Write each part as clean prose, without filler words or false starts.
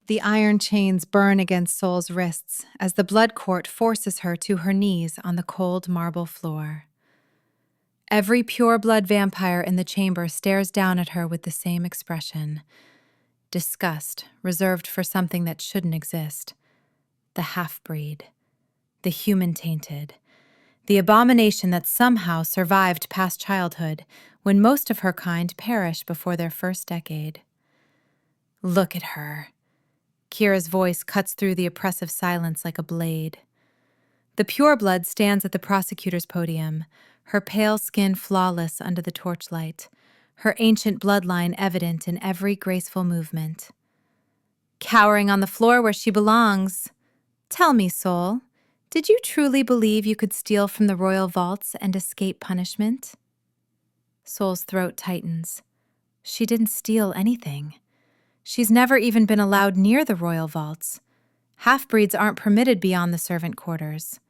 The iron chains burn against Soul's wrists as the blood court forces her to her knees on the cold marble floor. Every pure-blood vampire in the chamber stares down at her with the same expression. Disgust, reserved for something that shouldn't exist. The half-breed. The human-tainted. The abomination that somehow survived past childhood when most of her kind perish before their first decade. Look at her. Kira's voice cuts through the oppressive silence like a blade. The pureblood stands at the prosecutor's podium, her pale skin flawless under the torchlight, her ancient bloodline evident in every graceful movement. Cowering on the floor where she belongs. Tell me, Soul, did you truly believe you could steal from the royal vaults and escape punishment? Soul's throat tightens. She didn't steal anything. She's never even been allowed near the royal vaults. Half-breeds aren't permitted beyond the servant quarters.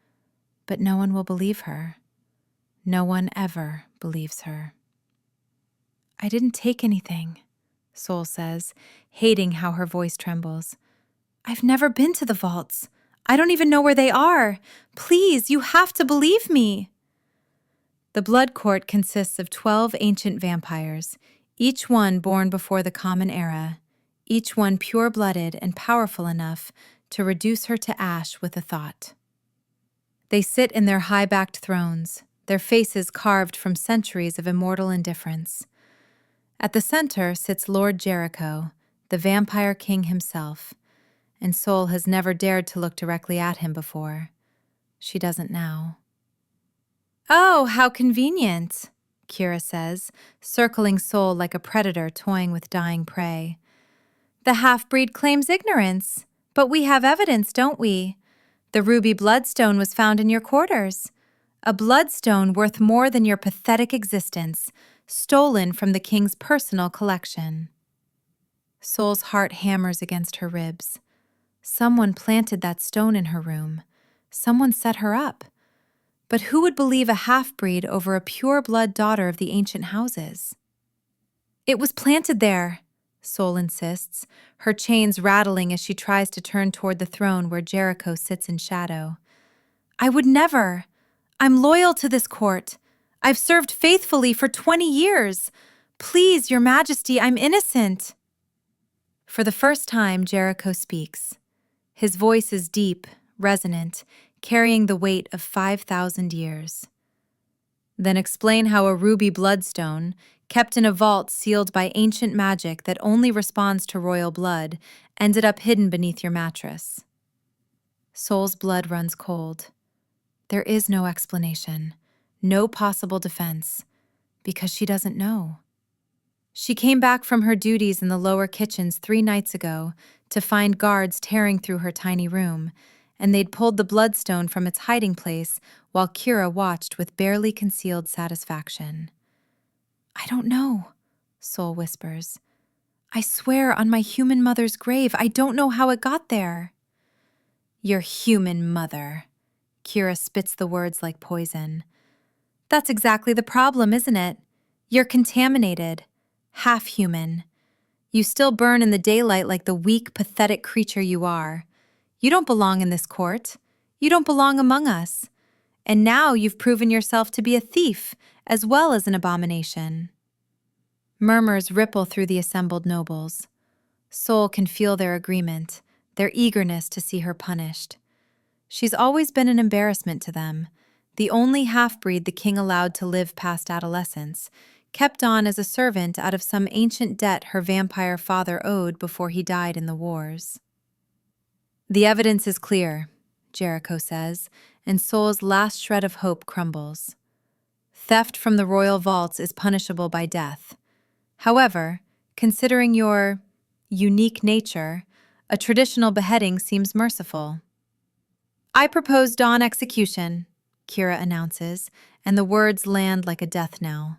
But no one will believe her. No one ever believes her. I didn't take anything, Soul says, hating how her voice trembles. I've never been to the vaults. I don't even know where they are. Please, you have to believe me. The blood court consists of 12 ancient vampires, each one born before the Common Era, each one pure-blooded and powerful enough to reduce her to ash with a thought. They sit in their high-backed thrones, their faces carved from centuries of immortal indifference. At the center sits Lord Jericho, the vampire king himself, and Soul has never dared to look directly at him before. She doesn't now. Oh, how convenient, Kira says, circling Soul like a predator toying with dying prey. The half-breed claims ignorance, but we have evidence, don't we? The ruby bloodstone was found in your quarters. A bloodstone worth more than your pathetic existence, stolen from the king's personal collection. Soul's heart hammers against her ribs. Someone planted that stone in her room. Someone set her up. But who would believe a half-breed over a pure-blood daughter of the ancient houses? It was planted there, Soul insists, her chains rattling as she tries to turn toward the throne where Jericho sits in shadow. I would never. I'm loyal to this court. I've served faithfully for 20 years. Please, Your Majesty, I'm innocent. For the first time, Jericho speaks. His voice is deep, resonant, carrying the weight of 5,000 years. Then explain how a ruby bloodstone, kept in a vault sealed by ancient magic that only responds to royal blood, ended up hidden beneath your mattress. Soul's blood runs cold. There is no explanation, no possible defense, because she doesn't know. She came back from her duties in the lower kitchens 3 nights ago to find guards tearing through her tiny room, and they'd pulled the bloodstone from its hiding place while Kira watched with barely concealed satisfaction. I don't know, Soul whispers. I swear on my human mother's grave, I don't know how it got there. Your human mother. Kira spits the words like poison. That's exactly the problem, isn't it? You're contaminated, half-human. You still burn in the daylight like the weak, pathetic creature you are. You don't belong in this court. You don't belong among us. And now you've proven yourself to be a thief, as well as an abomination. Murmurs ripple through the assembled nobles. Soul can feel their agreement, their eagerness to see her punished. She's always been an embarrassment to them, the only half-breed the king allowed to live past adolescence, kept on as a servant out of some ancient debt her vampire father owed before he died in the wars. The evidence is clear, Jericho says, and Soul's last shred of hope crumbles. Theft from the royal vaults is punishable by death. However, considering your unique nature, a traditional beheading seems merciful. I propose dawn execution, Kira announces, and the words land like a death knell.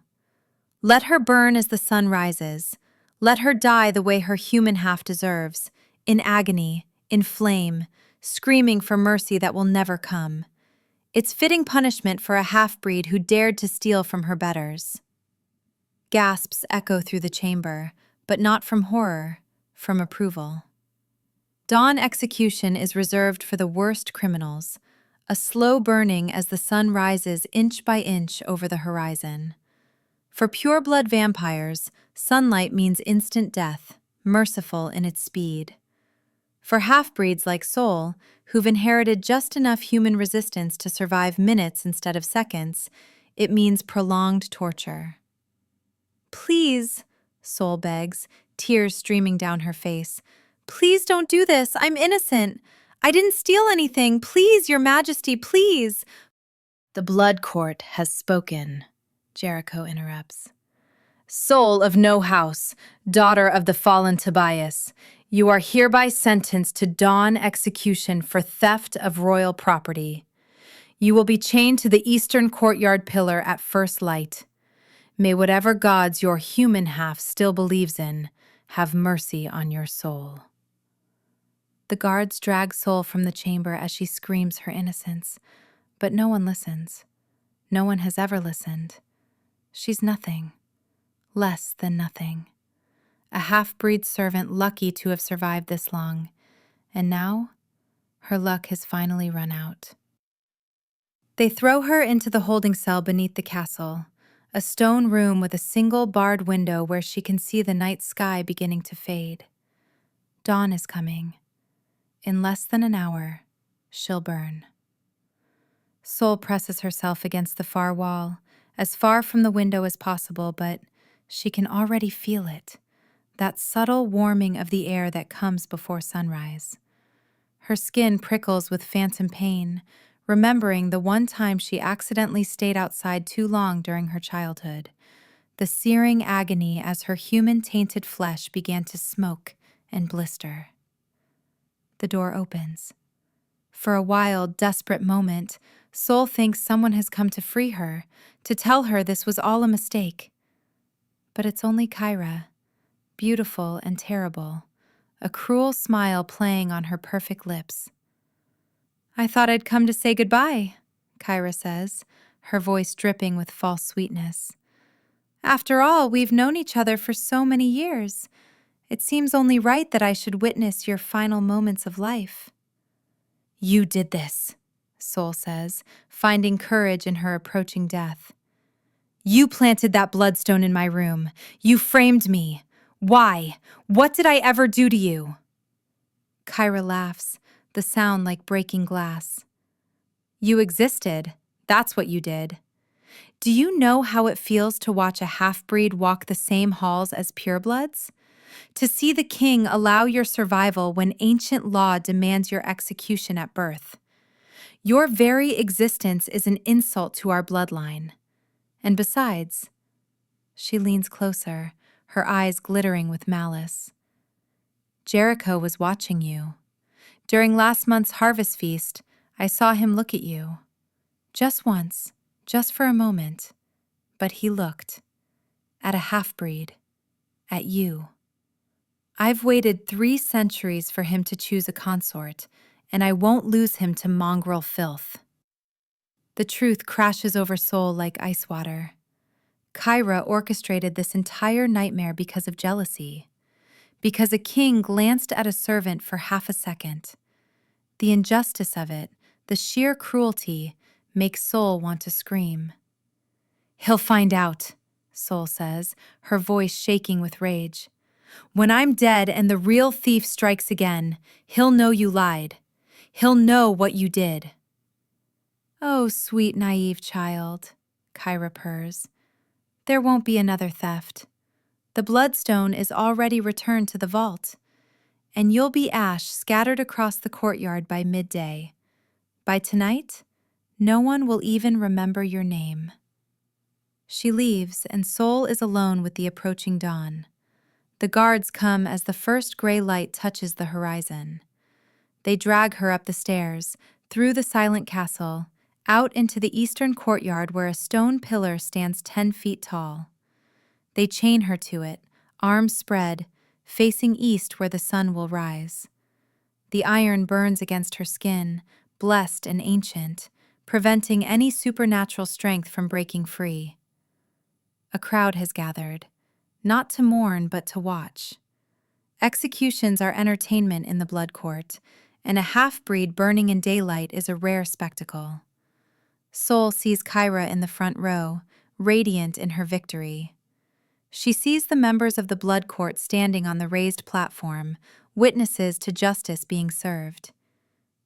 Let her burn as the sun rises. Let her die the way her human half deserves, in agony, in flame, screaming for mercy that will never come. It's fitting punishment for a half-breed who dared to steal from her betters. Gasps echo through the chamber, but not from horror, from approval. Dawn execution is reserved for the worst criminals, a slow burning as the sun rises inch by inch over the horizon. For pure-blood vampires, sunlight means instant death, merciful in its speed. For half-breeds like Soul, who've inherited just enough human resistance to survive minutes instead of seconds, it means prolonged torture. "Please," Soul begs, tears streaming down her face. "Please don't do this. I'm innocent. I didn't steal anything. Please, Your Majesty, please." "The Blood Court has spoken," Jericho interrupts. "Soul of no house, daughter of the fallen Tobias, you are hereby sentenced to dawn execution for theft of royal property. You will be chained to the eastern courtyard pillar at first light. May whatever gods your human half still believes in have mercy on your soul." The guards drag Soul from the chamber as she screams her innocence, but no one listens. No one has ever listened. She's nothing. Less than nothing. A half-breed servant lucky to have survived this long, and now her luck has finally run out. They throw her into the holding cell beneath the castle, a stone room with a single barred window where she can see the night sky beginning to fade. Dawn is coming. In less than an hour, she'll burn. Soul presses herself against the far wall, as far from the window as possible, but she can already feel it, that subtle warming of the air that comes before sunrise. Her skin prickles with phantom pain, remembering the one time she accidentally stayed outside too long during her childhood, the searing agony as her human-tainted flesh began to smoke and blister. The door opens. For a wild, desperate moment, Soul thinks someone has come to free her, to tell her this was all a mistake. But it's only Kyra, beautiful and terrible, a cruel smile playing on her perfect lips. "I thought I'd come to say goodbye," Kyra says, her voice dripping with false sweetness. "After all, we've known each other for so many years. It seems only right that I should witness your final moments of life." "You did this," Soul says, finding courage in her approaching death. "You planted that bloodstone in my room. You framed me. Why? What did I ever do to you?" Kyra laughs, the sound like breaking glass. "You existed. That's what you did. Do you know how it feels to watch a half-breed walk the same halls as purebloods? To see the king allow your survival when ancient law demands your execution at birth. Your very existence is an insult to our bloodline. And besides," she leans closer, her eyes glittering with malice, "Jericho was watching you. During last month's harvest feast, I saw him look at you. Just once, just for a moment. But he looked. At a half-breed. At you. I've waited 3 centuries for him to choose a consort, and I won't lose him to mongrel filth." The truth crashes over Soul like ice water. Kyra orchestrated this entire nightmare because of jealousy. Because a king glanced at a servant for half a second. The injustice of it, the sheer cruelty, makes Soul want to scream. "He'll find out," Soul says, her voice shaking with rage. "When I'm dead and the real thief strikes again, he'll know you lied. He'll know what you did." "Oh, sweet, naive child," Kyra purrs. "There won't be another theft. The bloodstone is already returned to the vault, and you'll be ash scattered across the courtyard by midday. By tonight, no one will even remember your name." She leaves, and Soul is alone with the approaching dawn. The guards come as the first gray light touches the horizon. They drag her up the stairs, through the silent castle, out into the eastern courtyard where a stone pillar stands 10 feet tall. They chain her to it, arms spread, facing east where the sun will rise. The iron burns against her skin, blessed and ancient, preventing any supernatural strength from breaking free. A crowd has gathered, not to mourn but to watch. Executions are entertainment in the blood court, and a half-breed burning in daylight is a rare spectacle. Soul sees Kyra in the front row, radiant in her victory. She sees the members of the blood court standing on the raised platform, witnesses to justice being served.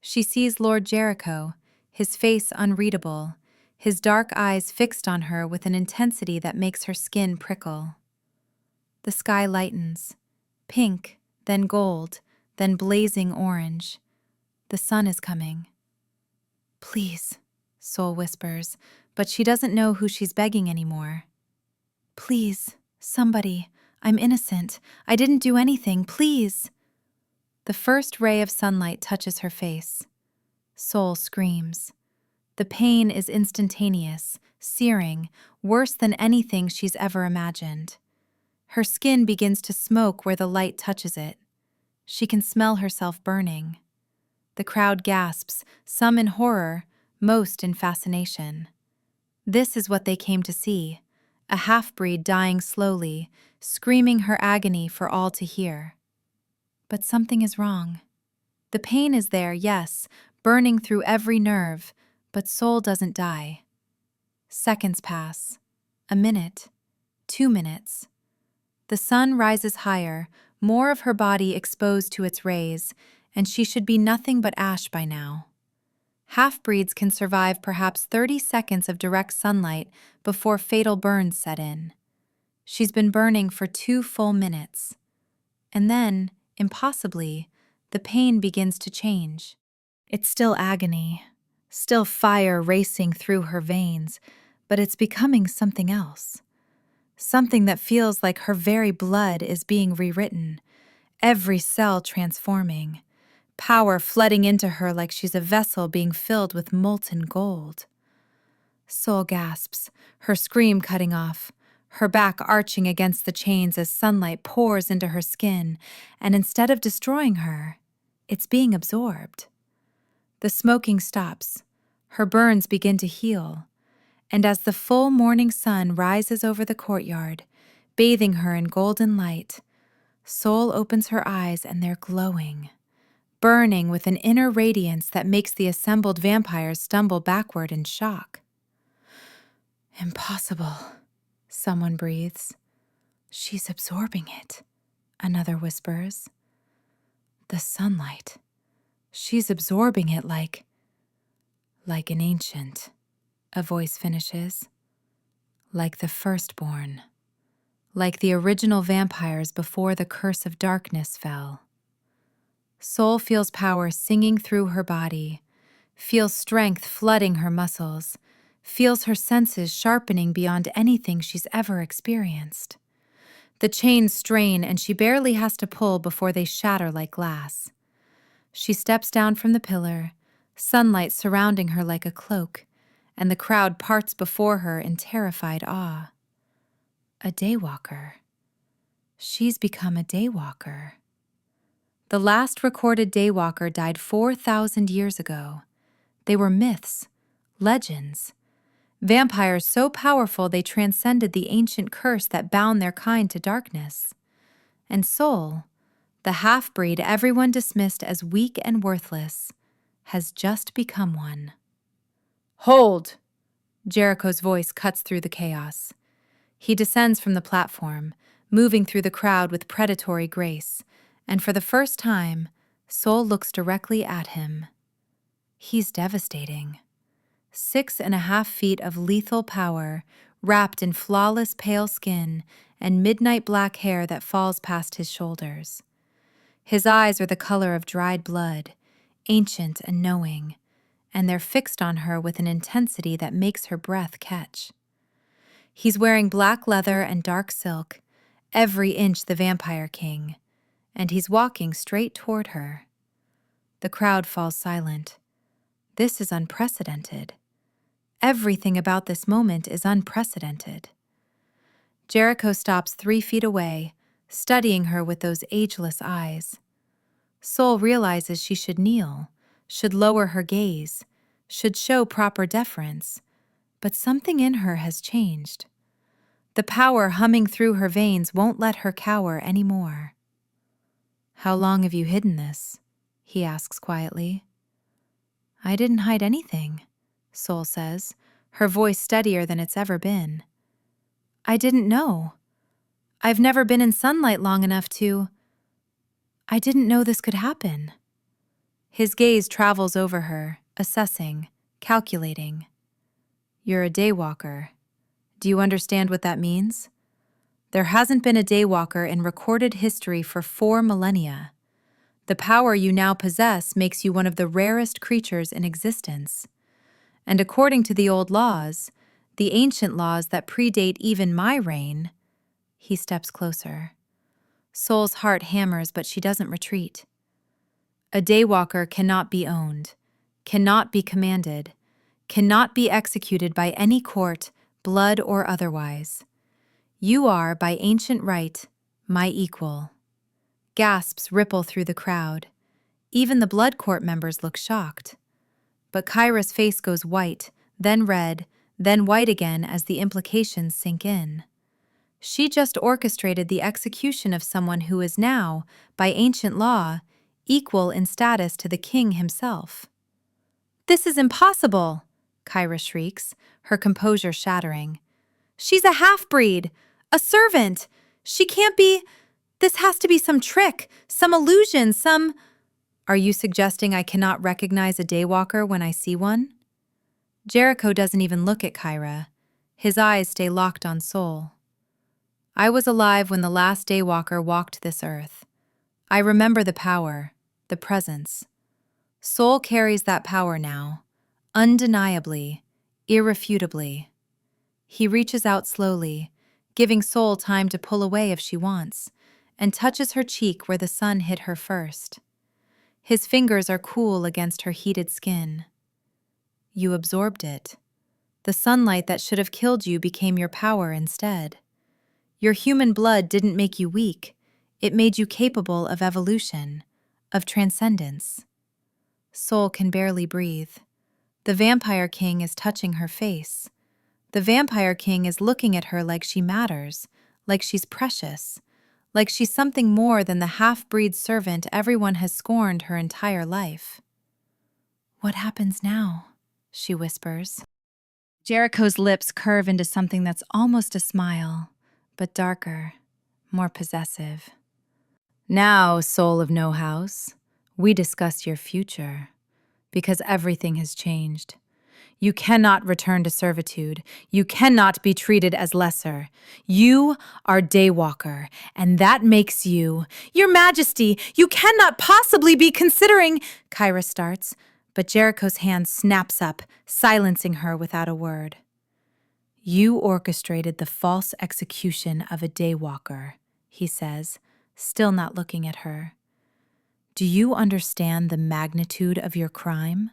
She sees Lord Jericho, his face unreadable, his dark eyes fixed on her with an intensity that makes her skin prickle. The sky lightens. Pink, then gold, then blazing orange. The sun is coming. "Please," Soul whispers, but she doesn't know who she's begging anymore. "Please, somebody, I'm innocent. I didn't do anything, please." The first ray of sunlight touches her face. Soul screams. The pain is instantaneous, searing, worse than anything she's ever imagined. Her skin begins to smoke where the light touches it. She can smell herself burning. The crowd gasps, some in horror, most in fascination. This is what they came to see, a half-breed dying slowly, screaming her agony for all to hear. But something is wrong. The pain is there, yes, burning through every nerve, but Soul doesn't die. Seconds pass. A minute. 2 minutes. The sun rises higher, more of her body exposed to its rays, and she should be nothing but ash by now. Half-breeds can survive perhaps 30 seconds of direct sunlight before fatal burns set in. She's been burning for 2 full minutes. And then, impossibly, the pain begins to change. It's still agony, still fire racing through her veins, but it's becoming something else. Something that feels like her very blood is being rewritten, every cell transforming, power flooding into her like she's a vessel being filled with molten gold. Soul gasps, her scream cutting off, her back arching against the chains as sunlight pours into her skin, and instead of destroying her, it's being absorbed. The smoking stops, her burns begin to heal, and as the full morning sun rises over the courtyard, bathing her in golden light, Soul opens her eyes and they're glowing, burning with an inner radiance that makes the assembled vampires stumble backward in shock. "Impossible," someone breathes. "She's absorbing it," another whispers. "The sunlight. She's absorbing it like an ancient," a voice finishes. "Like the firstborn. Like the original vampires before the curse of darkness fell." Soul feels power singing through her body, feels strength flooding her muscles, feels her senses sharpening beyond anything she's ever experienced. The chains strain and she barely has to pull before they shatter like glass. She steps down from the pillar, sunlight surrounding her like a cloak, and the crowd parts before her in terrified awe. A Daywalker. She's become a Daywalker. The last recorded Daywalker died 4,000 years ago. They were myths, legends. Vampires so powerful they transcended the ancient curse that bound their kind to darkness. And Soul, the half-breed everyone dismissed as weak and worthless, has just become one. "Hold!" Jericho's voice cuts through the chaos. He descends from the platform, moving through the crowd with predatory grace, and for the first time, Soul looks directly at him. He's devastating. 6.5 feet of lethal power, wrapped in flawless pale skin and midnight black hair that falls past his shoulders. His eyes are the color of dried blood, ancient and knowing, and they're fixed on her with an intensity that makes her breath catch. He's wearing black leather and dark silk, every inch the Vampire King, and he's walking straight toward her. The crowd falls silent. This is unprecedented. Everything about this moment is unprecedented. Jericho stops 3 feet away, studying her with those ageless eyes. Soul realizes she should kneel, should lower her gaze, should show proper deference, but something in her has changed. The power humming through her veins won't let her cower anymore. How long have you hidden this? He asks quietly. I didn't hide anything, Soul says, her voice steadier than it's ever been. I didn't know. I've never been in sunlight long enough to... I didn't know this could happen. His gaze travels over her, assessing, calculating. You're a Daywalker. Do you understand what that means? There hasn't been a Daywalker in recorded history for 4 millennia. The power you now possess makes you one of the rarest creatures in existence. And according to the old laws, the ancient laws that predate even my reign, he steps closer. Soul's heart hammers, but she doesn't retreat. A Daywalker cannot be owned, cannot be commanded, cannot be executed by any court, blood or otherwise. You are, by ancient right, my equal. Gasps ripple through the crowd. Even the blood court members look shocked. But Kyra's face goes white, then red, then white again as the implications sink in. She just orchestrated the execution of someone who is now, by ancient law, equal in status to the king himself. This is impossible, Kyra shrieks, her composure shattering. She's a half-breed, a servant. She can't be... This has to be some trick, some illusion, some... Are you suggesting I cannot recognize a Daywalker when I see one? Jericho doesn't even look at Kyra. His eyes stay locked on Soul. I was alive when the last Daywalker walked this earth. I remember the power, the presence. Soul carries that power now, undeniably, irrefutably. He reaches out slowly, giving Soul time to pull away if she wants, and touches her cheek where the sun hit her first. His fingers are cool against her heated skin. You absorbed it. The sunlight that should have killed you became your power instead. Your human blood didn't make you weak. It made you capable of evolution, of transcendence. Soul can barely breathe. The Vampire King is touching her face. The Vampire King is looking at her like she matters, like she's precious, like she's something more than the half-breed servant everyone has scorned her entire life. What happens now? She whispers. Jericho's lips curve into something that's almost a smile, but darker, more possessive. Now, soul of no house, we discuss your future, because everything has changed. You cannot return to servitude. You cannot be treated as lesser. You are Daywalker, and that makes you... Your Majesty, you cannot possibly be considering... Kyra starts, but Jericho's hand snaps up, silencing her without a word. You orchestrated the false execution of a Daywalker, he says, still not looking at her. Do you understand the magnitude of your crime?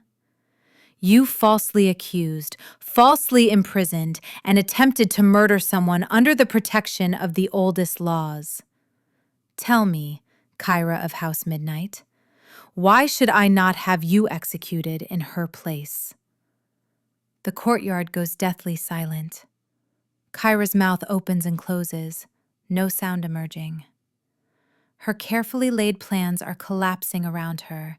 You falsely accused, falsely imprisoned, and attempted to murder someone under the protection of the oldest laws. Tell me, Kyra of House Midnight, why should I not have you executed in her place? The courtyard goes deathly silent. Kyra's mouth opens and closes, no sound emerging. Her carefully laid plans are collapsing around her,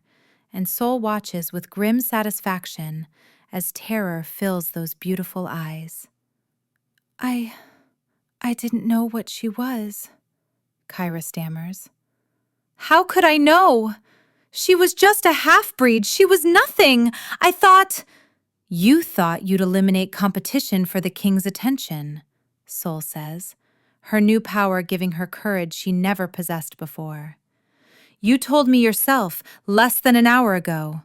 and Soul watches with grim satisfaction as terror fills those beautiful eyes. I didn't know what she was, Kyra stammers. How could I know? She was just a half-breed. She was nothing. I thought... You thought you'd eliminate competition for the king's attention, Soul says, her new power giving her courage she never possessed before. You told me yourself less than an hour ago.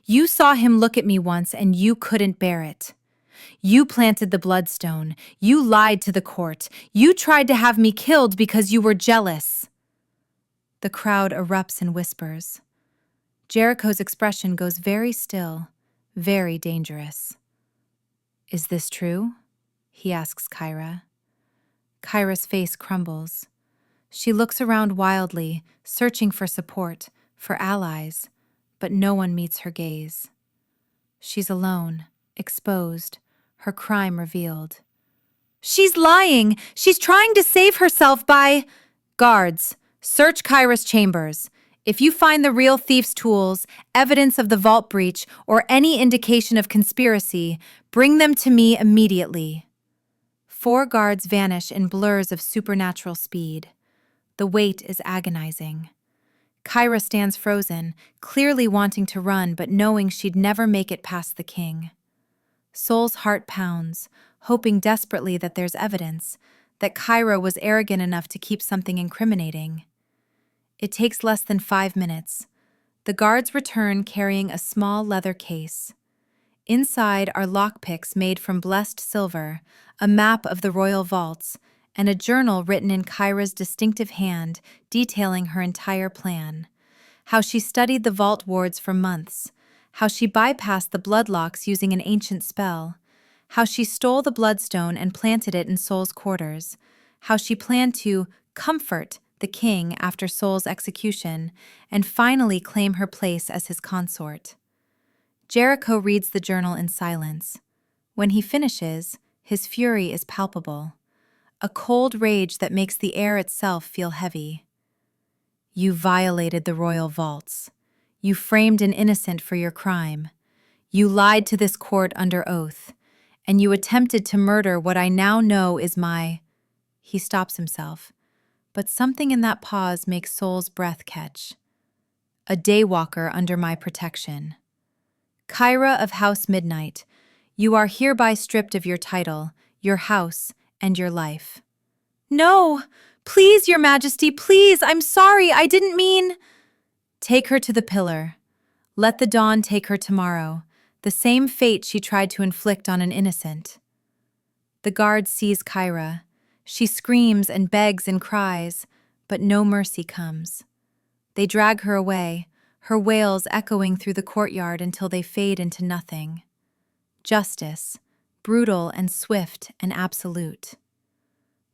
You saw him look at me once and you couldn't bear it. You planted the bloodstone. You lied to the court. You tried to have me killed because you were jealous. The crowd erupts in whispers. Jericho's expression goes very still, very dangerous. Is this true? He asks Kyra. Kyra's face crumbles. She looks around wildly, searching for support, for allies, but no one meets her gaze. She's alone, exposed, her crime revealed. She's lying! She's trying to save herself by... Guards, search Kyra's chambers. If you find the real thief's tools, evidence of the vault breach, or any indication of conspiracy, bring them to me immediately. 4 guards vanish in blurs of supernatural speed. The wait is agonizing. Kyra stands frozen, clearly wanting to run but knowing she'd never make it past the king. Soul's heart pounds, hoping desperately that there's evidence, that Kyra was arrogant enough to keep something incriminating. It takes less than 5 minutes. The guards return carrying a small leather case. Inside are lockpicks made from blessed silver, a map of the royal vaults, and a journal written in Kyra's distinctive hand detailing her entire plan. How she studied the vault wards for months, how she bypassed the bloodlocks using an ancient spell, how she stole the bloodstone and planted it in Soul's quarters, how she planned to comfort the king after Soul's execution, and finally claim her place as his consort. Jericho reads the journal in silence. When he finishes, his fury is palpable, a cold rage that makes the air itself feel heavy. You violated the royal vaults. You framed an innocent for your crime. You lied to this court under oath, and you attempted to murder what I now know is my... He stops himself, but something in that pause makes Soul's breath catch. A Daywalker under my protection. Kyra of House Midnight, you are hereby stripped of your title, your house, and your life. No! Please, Your Majesty, please! I'm sorry, I didn't mean... Take her to the pillar. Let the dawn take her tomorrow, the same fate she tried to inflict on an innocent. The guard sees Kyra. She screams and begs and cries, but no mercy comes. They drag her away, her wails echoing through the courtyard until they fade into nothing. Justice, brutal and swift and absolute.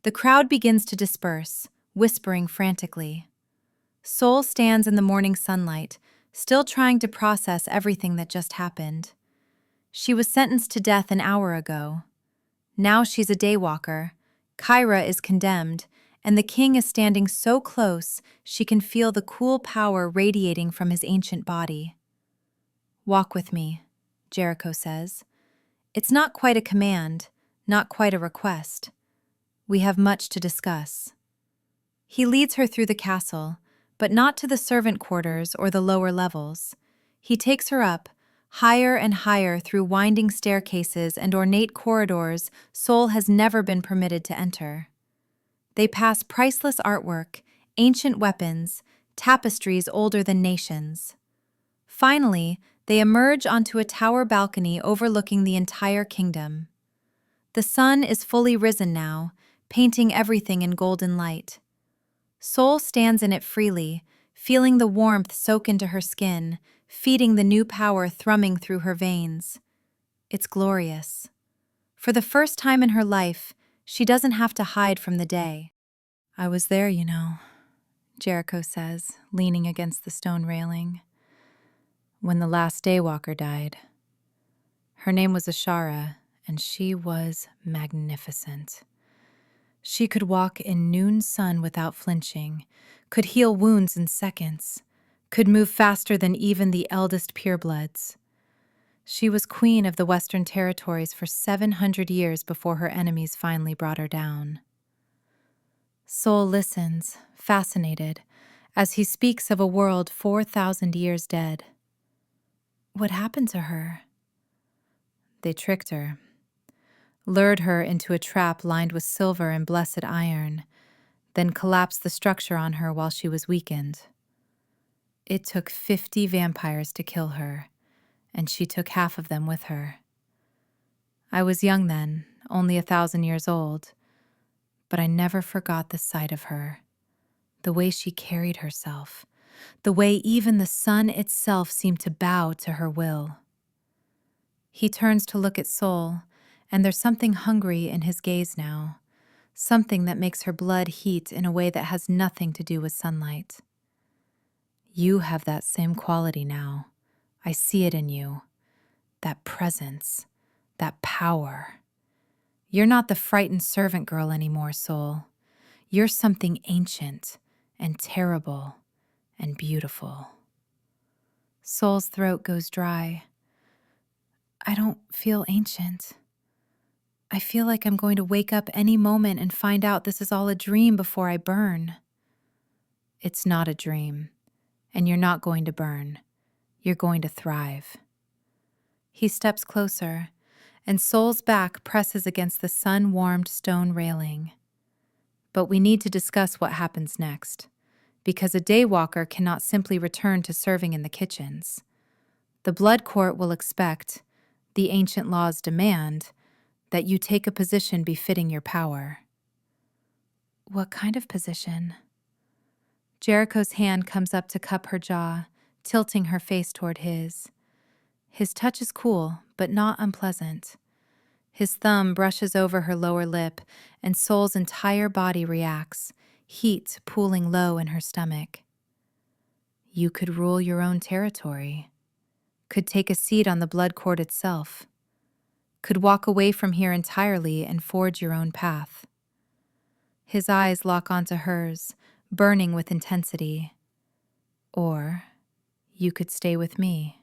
The crowd begins to disperse, whispering frantically. Soul stands in the morning sunlight, still trying to process everything that just happened. She was sentenced to death an hour ago. Now she's a daywalker. Kyra is condemned, and the king is standing so close she can feel the cool power radiating from his ancient body. Walk with me, Jericho says. It's not quite a command, not quite a request. We have much to discuss. He leads her through the castle, but not to the servant quarters or the lower levels. He takes her up, higher and higher through winding staircases and ornate corridors Soul has never been permitted to enter. They pass priceless artwork, ancient weapons, tapestries older than nations. Finally, they emerge onto a tower balcony overlooking the entire kingdom. The sun is fully risen now, painting everything in golden light. Soul stands in it freely, feeling the warmth soak into her skin, feeding the new power thrumming through her veins. It's glorious. For the first time in her life, she doesn't have to hide from the day. I was there, you know, Jericho says, leaning against the stone railing. When the last Daywalker died. Her name was Ashara, and she was magnificent. She could walk in noon sun without flinching, could heal wounds in seconds, could move faster than even the eldest purebloods. She was queen of the Western Territories for 700 years before her enemies finally brought her down. Soul listens, fascinated, as he speaks of a world 4,000 years dead. What happened to her? They tricked her, lured her into a trap lined with silver and blessed iron, then collapsed the structure on her while she was weakened. It took 50 vampires to kill her, and she took half of them with her. I was young then, only 1,000 years old, but I never forgot the sight of her, the way she carried herself, the way even the sun itself seemed to bow to her will. He turns to look at Soul, and there's something hungry in his gaze now, something that makes her blood heat in a way that has nothing to do with sunlight. You have that same quality now. I see it in you. That presence, that power. You're not the frightened servant girl anymore, Soul. You're something ancient and terrible and beautiful. Soul's throat goes dry. I don't feel ancient. I feel like I'm going to wake up any moment and find out this is all a dream before I burn. It's not a dream, and you're not going to burn. You're going to thrive. He steps closer, and Soul's back presses against the sun-warmed stone railing. But we need to discuss what happens next, because a Daywalker cannot simply return to serving in the kitchens. The Blood Court will expect, the ancient laws demand, that you take a position befitting your power. What kind of position? Jericho's hand comes up to cup her jaw, tilting her face toward his. His touch is cool, but not unpleasant. His thumb brushes over her lower lip, and Soul's entire body reacts, heat pooling low in her stomach. You could rule your own territory. Could take a seat on the Blood Court itself. Could walk away from here entirely and forge your own path. His eyes lock onto hers, burning with intensity. Or you could stay with me.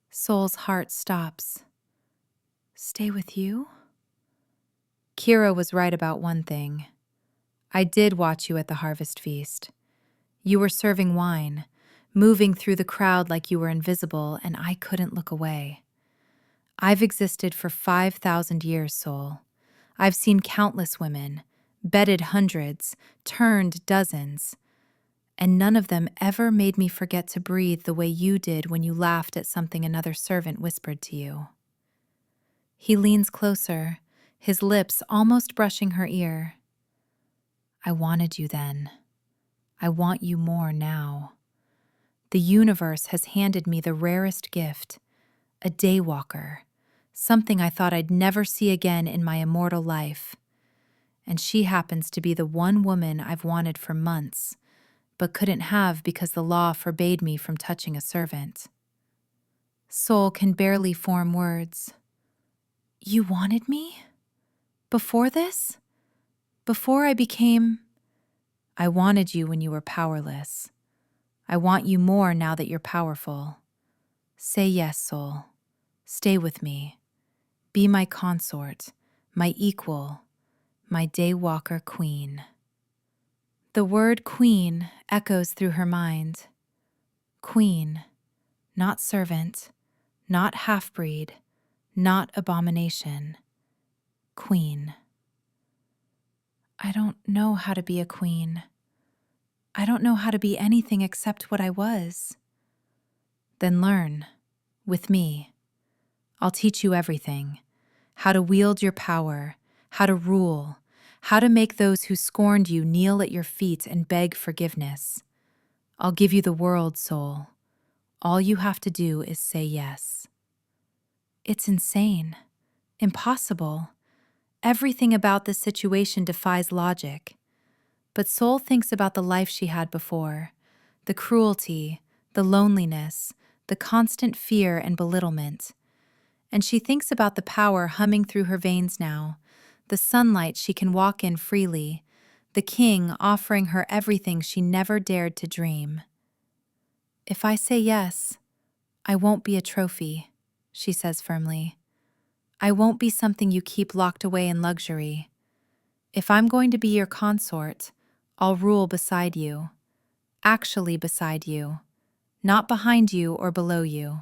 Soul's heart stops. Stay with you? Kira was right about one thing. I did watch you at the harvest feast. You were serving wine, moving through the crowd like you were invisible, and I couldn't look away. I've existed for 5,000 years, Soul. I've seen countless women, bedded hundreds, turned dozens, and none of them ever made me forget to breathe the way you did when you laughed at something another servant whispered to you. He leans closer, his lips almost brushing her ear. I wanted you then. I want you more now. The universe has handed me the rarest gift, a Daywalker, something I thought I'd never see again in my immortal life. And she happens to be the one woman I've wanted for months, but couldn't have because the law forbade me from touching a servant. Soul can barely form words. You wanted me? Before this? Before I became... I wanted you when you were powerless. I want you more now that you're powerful. Say yes, Soul. Stay with me. Be my consort, my equal, my Daywalker queen. The word queen echoes through her mind. Queen, not servant, not half-breed, not abomination. Queen. I don't know how to be a queen. I don't know how to be anything except what I was. Then learn, with me. I'll teach you everything. How to wield your power, how to rule, how to make those who scorned you kneel at your feet and beg forgiveness. I'll give you the world, Soul. All you have to do is say yes. It's insane. Impossible. Everything about this situation defies logic. But Soul thinks about the life she had before, the cruelty, the loneliness, the constant fear and belittlement. And she thinks about the power humming through her veins now, the sunlight she can walk in freely, the king offering her everything she never dared to dream. If I say yes, I won't be a trophy, she says firmly. I won't be something you keep locked away in luxury. If I'm going to be your consort, I'll rule beside you, actually beside you, not behind you or below you.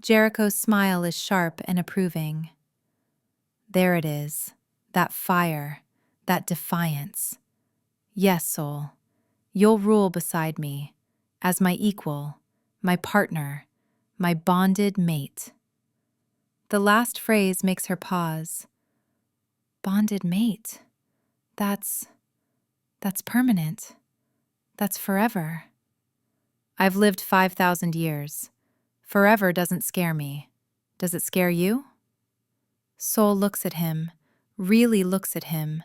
Jericho's smile is sharp and approving. There it is, that fire, that defiance. Yes, Soul, you'll rule beside me, as my equal, my partner, my bonded mate. The last phrase makes her pause. Bonded mate. That's permanent. That's forever. I've lived 5,000 years. Forever doesn't scare me. Does it scare you? Soul looks at him, really looks at him.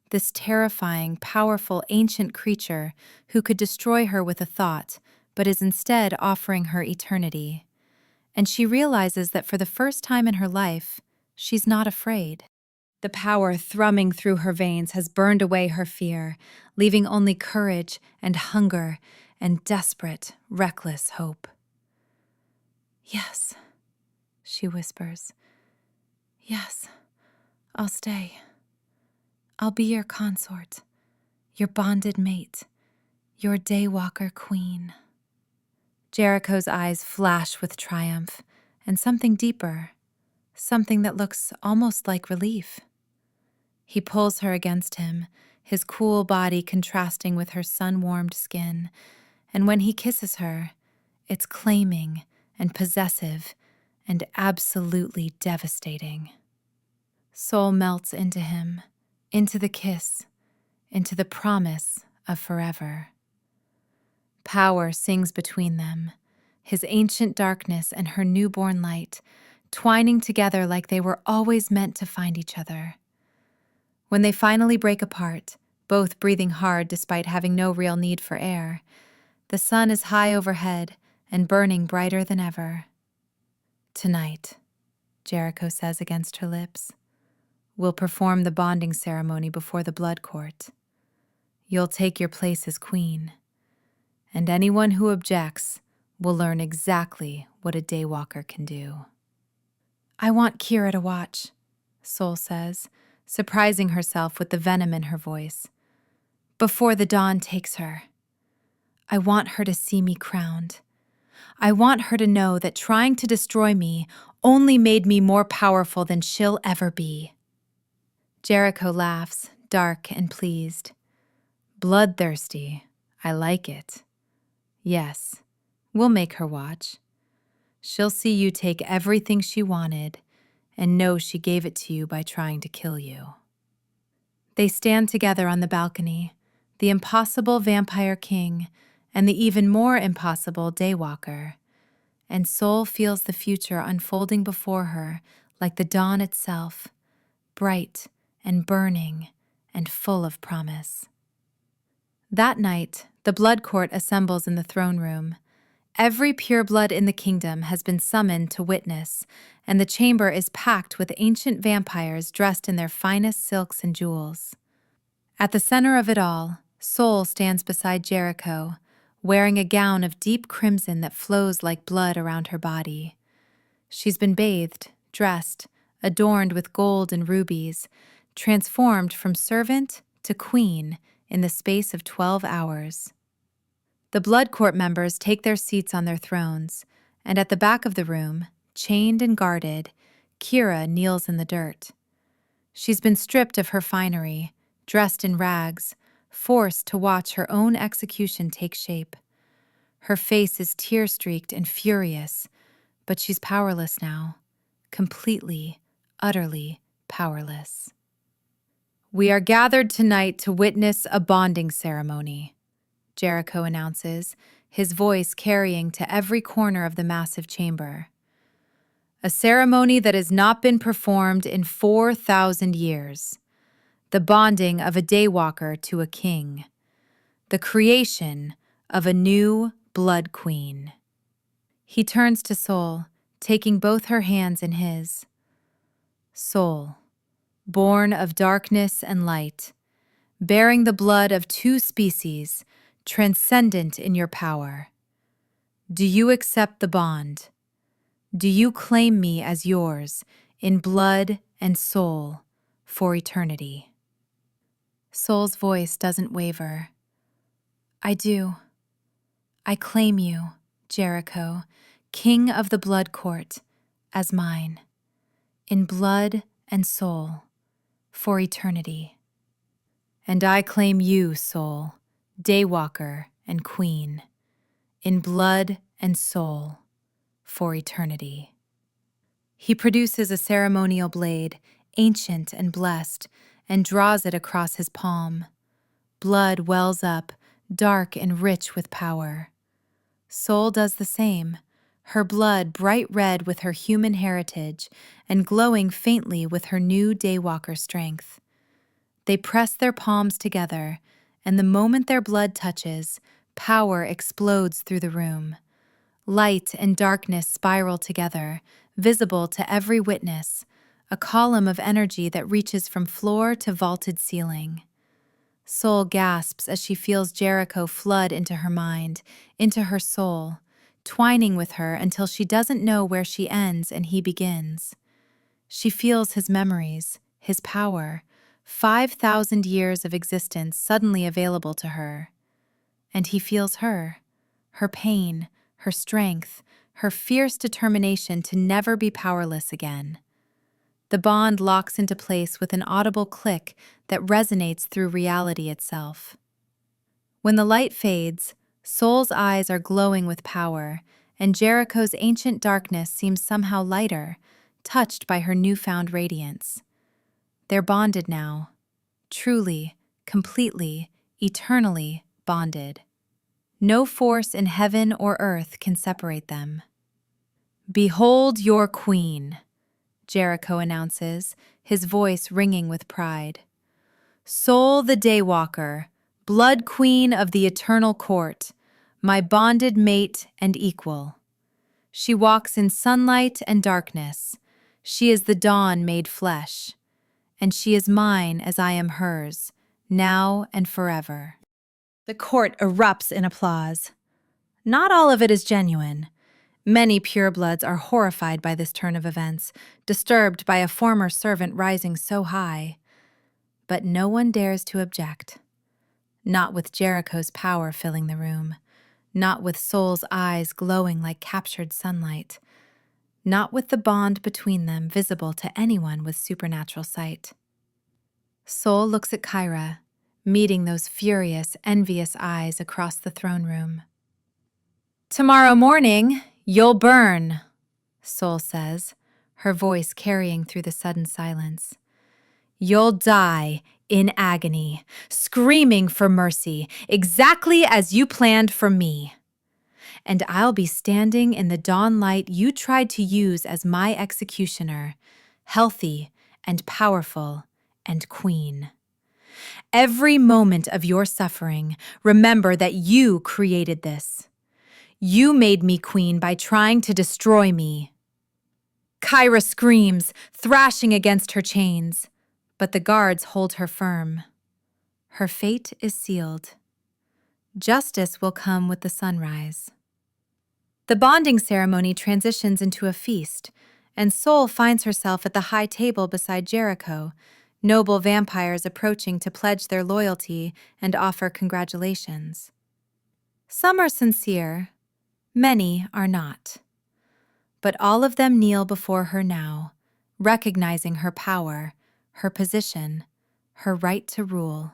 This terrifying, powerful, ancient creature who could destroy her with a thought, but is instead offering her eternity. And she realizes that for the first time in her life, she's not afraid. The power thrumming through her veins has burned away her fear, leaving only courage and hunger and desperate, reckless hope. "Yes," she whispers. "Yes, I'll stay. I'll be your consort, your bonded mate, your Daywalker queen." Jericho's eyes flash with triumph and something deeper, something that looks almost like relief. He pulls her against him, his cool body contrasting with her sun-warmed skin, and when he kisses her, it's claiming and possessive and absolutely devastating. Soul melts into him, into the kiss, into the promise of forever. Power sings between them, his ancient darkness and her newborn light, twining together like they were always meant to find each other. When they finally break apart, both breathing hard despite having no real need for air, the sun is high overhead and burning brighter than ever. "Tonight," Jericho says against her lips, "we'll perform the bonding ceremony before the blood court. You'll take your place as queen, and anyone who objects will learn exactly what a Daywalker can do." "I want Kira to watch," Soul says, surprising herself with the venom in her voice. "Before the dawn takes her. I want her to see me crowned. I want her to know that trying to destroy me only made me more powerful than she'll ever be." Jericho laughs, dark and pleased. "Bloodthirsty. I like it. Yes, we'll make her watch. She'll see you take everything she wanted and know she gave it to you by trying to kill you." They stand together on the balcony, the impossible vampire king and the even more impossible Daywalker, and Soul feels the future unfolding before her like the dawn itself, bright and burning and full of promise. That night, the blood court assembles in the throne room. Every pureblood in the kingdom has been summoned to witness, and the chamber is packed with ancient vampires dressed in their finest silks and jewels. At the center of it all, Soul stands beside Jericho, wearing a gown of deep crimson that flows like blood around her body. She's been bathed, dressed, adorned with gold and rubies, transformed from servant to queen in the space of 12 hours. The blood court members take their seats on their thrones, and at the back of the room, chained and guarded, Kira kneels in the dirt. She's been stripped of her finery, dressed in rags, forced to watch her own execution take shape. Her face is tear-streaked and furious, but she's powerless now, completely, utterly powerless. "We are gathered tonight to witness a bonding ceremony," Jericho announces, his voice carrying to every corner of the massive chamber. "A ceremony that has not been performed in 4,000 years. The bonding of a Daywalker to a king. The creation of a new blood queen." He turns to Soul, taking both her hands in his. "Soul, born of darkness and light, bearing the blood of two species, transcendent in your power. Do you accept the bond? Do you claim me as yours in blood and soul for eternity?" Soul's voice doesn't waver. "I do. I claim you, Jericho, king of the blood court, as mine, in blood and soul, for eternity. And I claim you, Soul, Daywalker and queen, in blood and soul, for eternity." He produces a ceremonial blade, ancient and blessed, and draws it across his palm. Blood wells up, dark and rich with power. Soul does the same, her blood bright red with her human heritage and glowing faintly with her new Daywalker strength. They press their palms together, and the moment their blood touches, power explodes through the room. Light and darkness spiral together, visible to every witness, a column of energy that reaches from floor to vaulted ceiling. Soul gasps as she feels Jericho flood into her mind, into her soul, twining with her until she doesn't know where she ends and he begins. She feels his memories, his power, 5,000 years of existence suddenly available to her. And he feels her pain, her strength, her fierce determination to never be powerless again. The bond locks into place with an audible click that resonates through reality itself. When the light fades, Soul's eyes are glowing with power, and Jericho's ancient darkness seems somehow lighter, touched by her newfound radiance. They're bonded now, truly, completely, eternally bonded. No force in heaven or earth can separate them. "Behold your queen," Jericho announces, his voice ringing with pride. "Soul the Daywalker, blood queen of the eternal court, my bonded mate and equal. She walks in sunlight and darkness. She is the dawn made flesh. And she is mine as I am hers, now and forever." The court erupts in applause. Not all of it is genuine. Many purebloods are horrified by this turn of events, disturbed by a former servant rising so high. But no one dares to object. Not with Jericho's power filling the room. Not with Soul's eyes glowing like captured sunlight. Not with the bond between them visible to anyone with supernatural sight. Soul looks at Kyra, meeting those furious, envious eyes across the throne room. "Tomorrow morning, you'll burn," Soul says, her voice carrying through the sudden silence. "You'll die in agony, screaming for mercy, exactly as you planned for me. And I'll be standing in the dawn light you tried to use as my executioner, healthy and powerful and queen. Every moment of your suffering, remember that you created this. You made me queen by trying to destroy me." Kyra screams, thrashing against her chains, but the guards hold her firm. Her fate is sealed. Justice will come with the sunrise. The bonding ceremony transitions into a feast, and Soul finds herself at the high table beside Jericho, noble vampires approaching to pledge their loyalty and offer congratulations. Some are sincere, many are not. But all of them kneel before her now, recognizing her power, her position, her right to rule.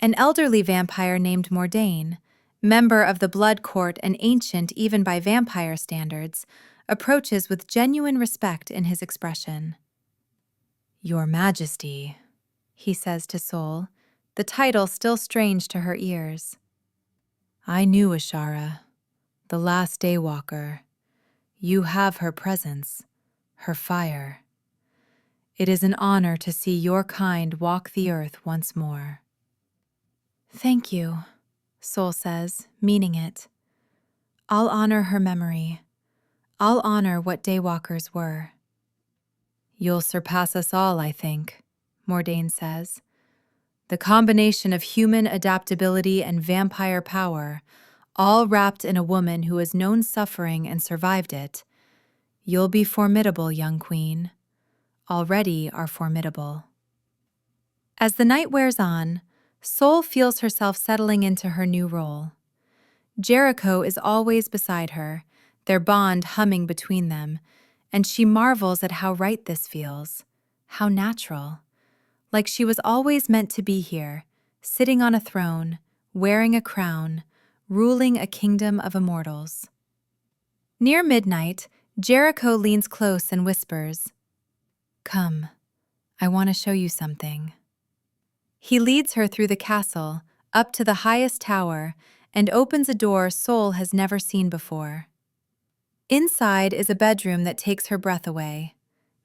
An elderly vampire named Mordain, member of the Blood Court and ancient even by vampire standards, approaches with genuine respect in his expression. "Your Majesty," he says to Soul, the title still strange to her ears. "I knew Ashara, the last Daywalker. You have her presence, her fire. It is an honor to see your kind walk the earth once more." "Thank you," Soul says, meaning it. "I'll honor her memory. I'll honor what Daywalkers were." "You'll surpass us all, I think," Mordain says. "The combination of human adaptability and vampire power, all wrapped in a woman who has known suffering and survived it. You'll be formidable, young queen. Already are formidable." As the night wears on, Soul feels herself settling into her new role. Jericho is always beside her, their bond humming between them, and she marvels at how right this feels, how natural. Like she was always meant to be here, sitting on a throne, wearing a crown, ruling a kingdom of immortals. Near midnight, Jericho leans close and whispers, "Come, I want to show you something." He leads her through the castle, up to the highest tower, and opens a door Soul has never seen before. Inside is a bedroom that takes her breath away.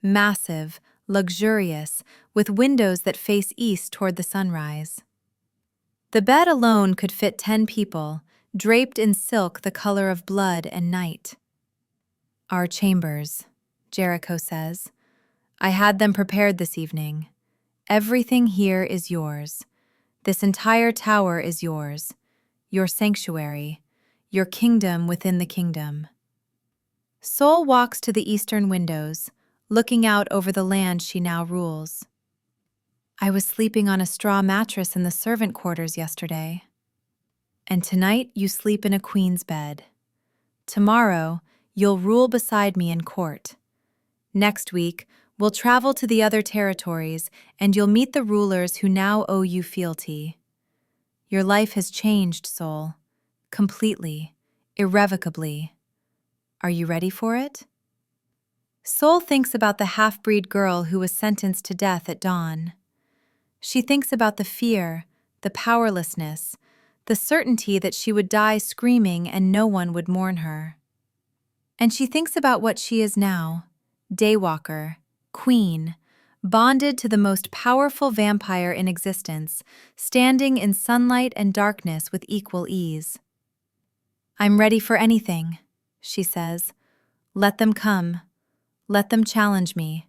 Massive, luxurious, with windows that face east toward the sunrise. The bed alone could fit 10 people, draped in silk the color of blood and night. "Our chambers," Jericho says. I had them prepared this evening. Everything here is yours. This entire tower is yours. Your sanctuary. Your kingdom within the kingdom. Soul walks to the eastern windows, looking out over the land she now rules. I was sleeping on a straw mattress in the servant quarters yesterday. And tonight you sleep in a queen's bed. Tomorrow, you'll rule beside me in court. Next week, we'll travel to the other territories, and you'll meet the rulers who now owe you fealty. Your life has changed, Soul. Completely, irrevocably. Are you ready for it? Soul thinks about the half-breed girl who was sentenced to death at dawn. She thinks about the fear, the powerlessness, the certainty that she would die screaming and no one would mourn her. And she thinks about what she is now, Daywalker, Queen, bonded to the most powerful vampire in existence, standing in sunlight and darkness with equal ease. I'm ready for anything, she says. Let them come. Let them challenge me.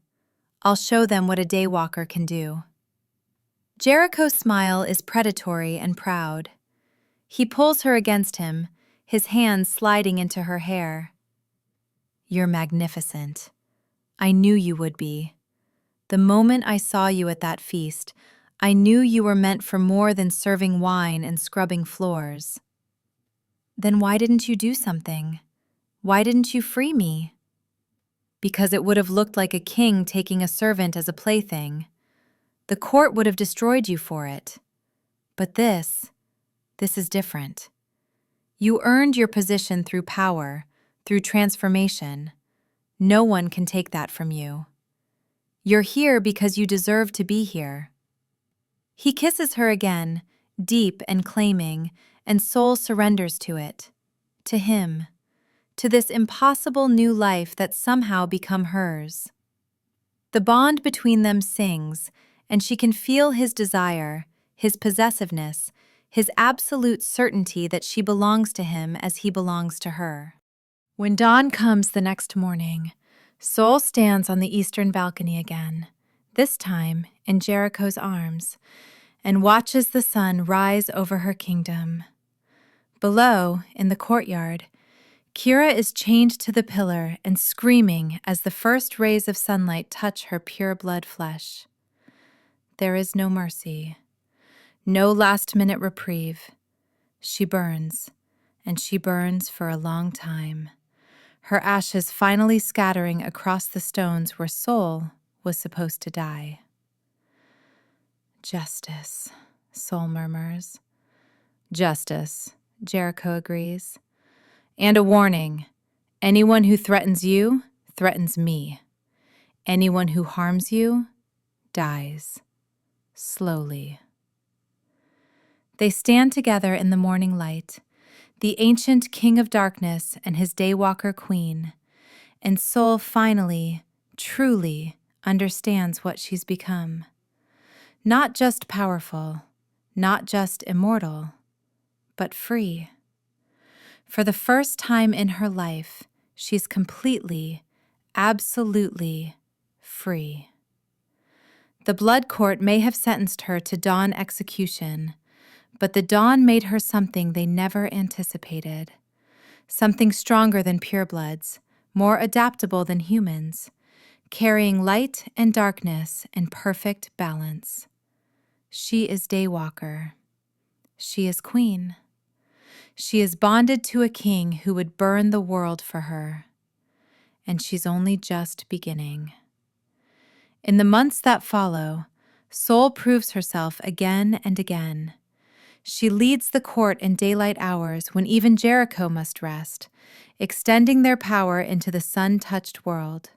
I'll show them what a Daywalker can do. Jericho's smile is predatory and proud. He pulls her against him, his hands sliding into her hair. You're magnificent. I knew you would be. The moment I saw you at that feast, I knew you were meant for more than serving wine and scrubbing floors. Then why didn't you do something? Why didn't you free me? Because it would have looked like a king taking a servant as a plaything. The court would have destroyed you for it. But this is different. You earned your position through power, through transformation. No one can take that from you. You're here because you deserve to be here. He kisses her again, deep and claiming, and Soul surrenders to it, to him, to this impossible new life that's somehow become hers. The bond between them sings, and she can feel his desire, his possessiveness, his absolute certainty that she belongs to him as he belongs to her. When dawn comes the next morning, Soul stands on the eastern balcony again, this time in Jericho's arms, and watches the sun rise over her kingdom. Below, in the courtyard, Kira is chained to the pillar and screaming as the first rays of sunlight touch her pure-blood flesh. There is no mercy, no last-minute reprieve. She burns, and she burns for a long time, her ashes finally scattering across the stones where Soul was supposed to die. Justice, Soul murmurs. Justice, Jericho agrees. And a warning, anyone who threatens you threatens me. Anyone who harms you dies. Slowly. They stand together in the morning light, the ancient king of darkness and his Daywalker queen, and Soul finally, truly understands what she's become. Not just powerful, not just immortal, but free. For the first time in her life, she's completely, absolutely free. The blood court may have sentenced her to dawn execution, but the dawn made her something they never anticipated. Something stronger than purebloods, more adaptable than humans, carrying light and darkness in perfect balance. She is Daywalker. She is queen. She is bonded to a king who would burn the world for her. And she's only just beginning. In the months that follow, Soul proves herself again and again. She leads the court in daylight hours when even Jericho must rest, extending their power into the sun-touched world.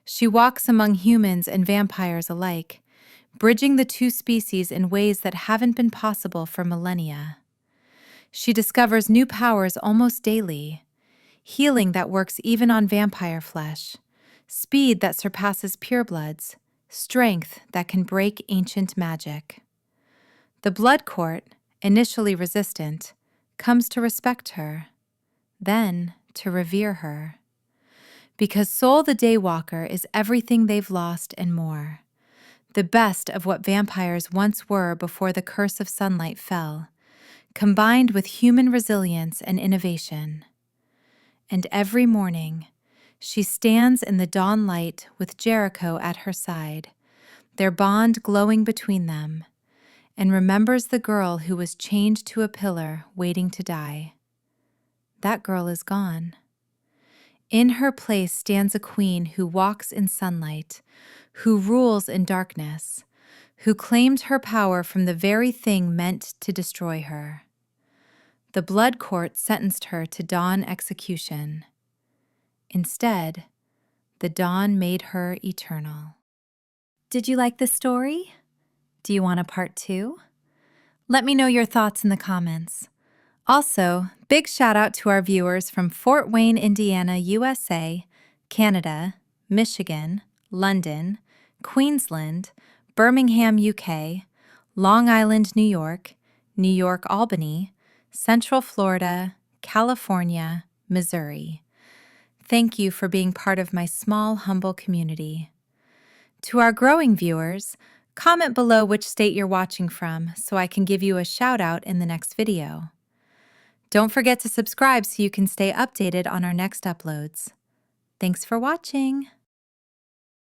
She walks among humans and vampires alike, bridging the two species in ways that haven't been possible for millennia. She discovers new powers almost daily, healing that works even on vampire flesh, speed that surpasses purebloods, strength that can break ancient magic. The blood court, initially resistant, comes to respect her, then to revere her. Because Soul the Daywalker is everything they've lost and more. The best of what vampires once were before the curse of sunlight fell, combined with human resilience and innovation. And every morning, she stands in the dawn light with Jericho at her side, their bond glowing between them, and remembers the girl who was chained to a pillar waiting to die. That girl is gone. In her place stands a queen who walks in sunlight, who rules in darkness, who claimed her power from the very thing meant to destroy her. The blood court sentenced her to dawn execution. Instead, the dawn made her eternal. Did you like the story? Do you want a part 2? Let me know your thoughts in the comments. Also, big shout out to our viewers from Fort Wayne, Indiana, USA, Canada, Michigan, London, Queensland, Birmingham, UK, Long Island, New York, Albany, Central Florida, California, Missouri. Thank you for being part of my small, humble community. To our growing viewers, comment below which state you're watching from so I can give you a shout out in the next video. Don't forget to subscribe so you can stay updated on our next uploads. Thanks for watching!